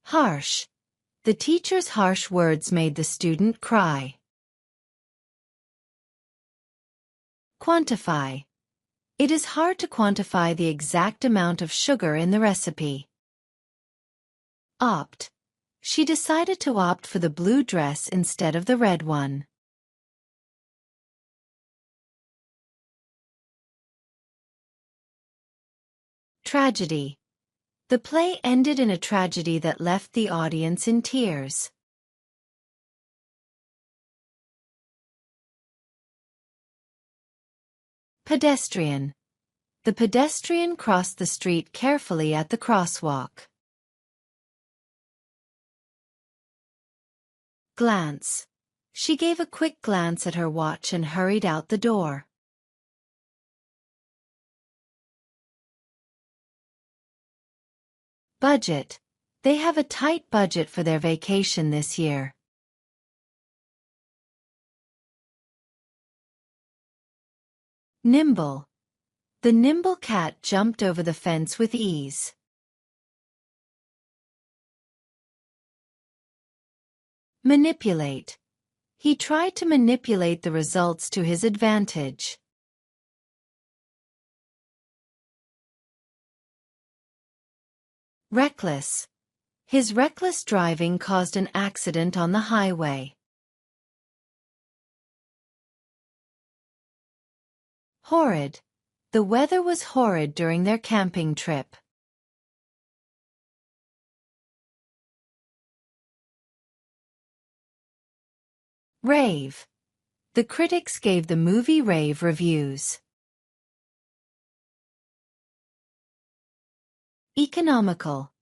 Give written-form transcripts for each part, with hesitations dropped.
Harsh. The teacher's harsh words made the student cry. Quantify. It is hard to quantify the exact amount of sugar in the recipe. Opt. She decided to opt for the blue dress instead of the red one. Tragedy. The play ended in a tragedy that left the audience in tears. Pedestrian. The pedestrian crossed the street carefully at the crosswalk. Glance. She gave a quick glance at her watch and hurried out the door. Budget. They have a tight budget for their vacation this year. Nimble. The nimble cat jumped over the fence with ease. Manipulate. He tried to manipulate the results to his advantage. Reckless. His reckless driving caused an accident on the highway. Horrid. The weather was horrid during their camping trip. Rave. The critics gave the movie rave reviews. Economical.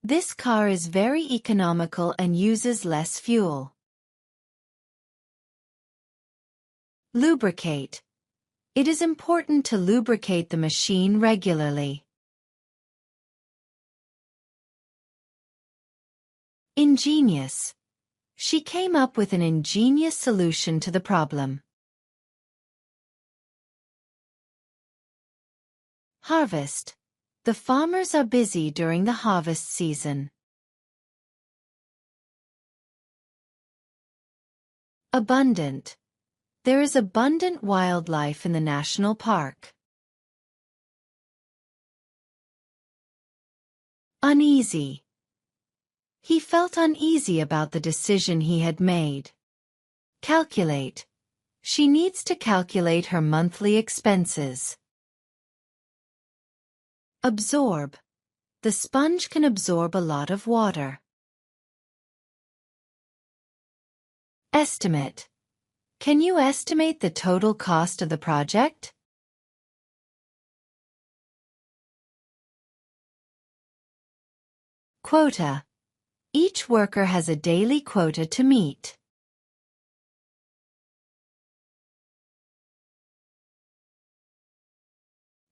This car is very economical and uses less fuel. Lubricate. It is important to lubricate the machine regularly. Ingenious. She came up with an ingenious solution to the problem. Harvest. The farmers are busy during the harvest season. Abundant. There is abundant wildlife in the national park. Uneasy. He felt uneasy about the decision he had made. Calculate. She needs to calculate her monthly expenses. Absorb. The sponge can absorb a lot of water. Estimate. Can you estimate the total cost of the project? Quota. Each worker has a daily quota to meet.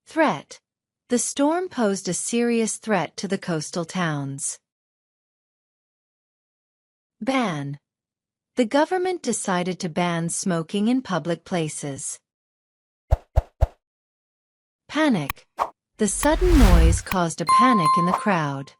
Threat. The storm posed a serious threat to the coastal towns. Ban. The government decided to ban smoking in public places. Panic. The sudden noise caused a panic in the crowd.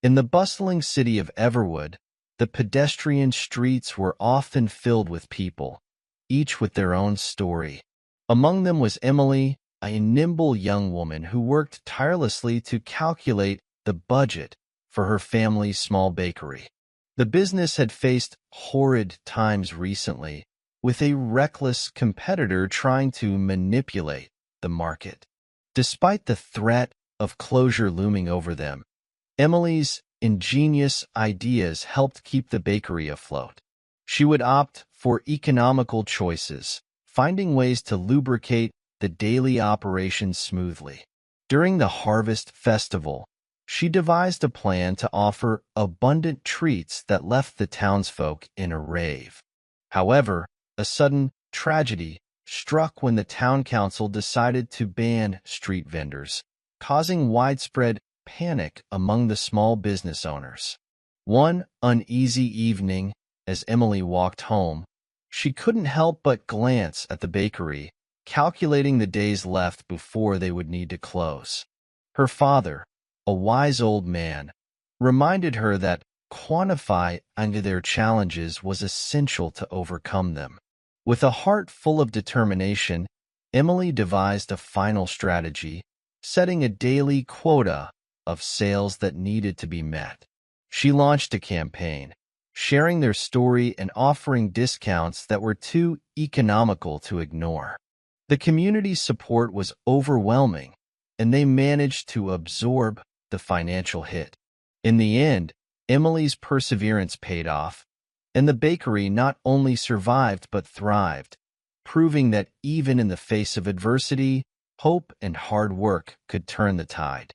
In the bustling city of Everwood, the pedestrian streets were often filled with people, each with their own story. Among them was Emily, a nimble young woman who worked tirelessly to calculate the budget for her family's small bakery. The business had faced horrid times recently, with a reckless competitor trying to manipulate the market. Despite the threat of closure looming over them, Emily's ingenious ideas helped keep the bakery afloat. She would opt for economical choices, finding ways to lubricate the daily operations smoothly. During the Harvest Festival, she devised a plan to offer abundant treats that left the townsfolk in a rave. However, a sudden tragedy struck when the town council decided to ban street vendors, causing widespread panic among the small business owners. One uneasy evening, as Emily walked home, she couldn't help but glance at the bakery, calculating the days left before they would need to close. Her father, a wise old man, reminded her that quantifying their challenges was essential to overcome them. With a heart full of determination, Emily devised a final strategy, setting a daily quota of sales that needed to be met. She launched a campaign, sharing their story and offering discounts that were too economical to ignore. The community's support was overwhelming, and they managed to absorb the financial hit. In the end, Emily's perseverance paid off, and the bakery not only survived but thrived, proving that even in the face of adversity, hope and hard work could turn the tide.